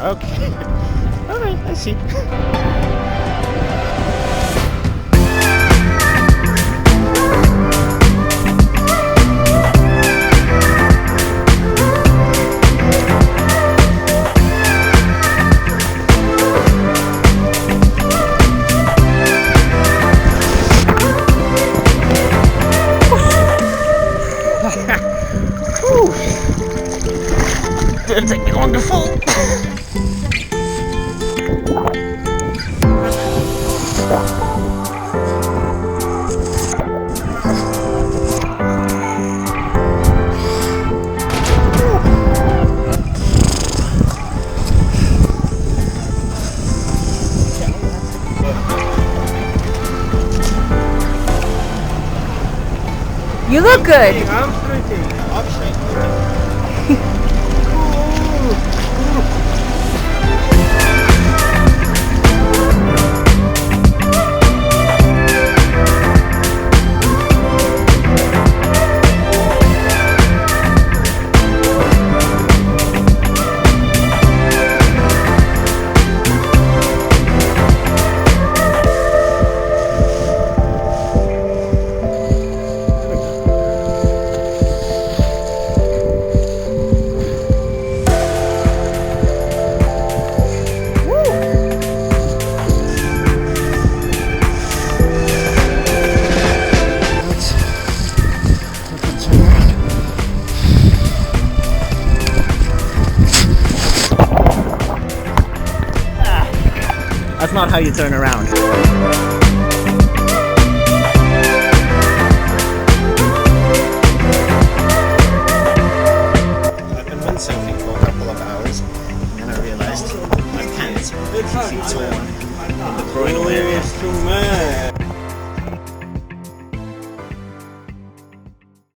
Okay. Alright, I see. Didn't take me long to fall. You look good. I'm pretty. I'm straight. That's not how you turn around. I've been windsurfing for a couple of hours and I realized my pants are 50 feet torn in the groinal area.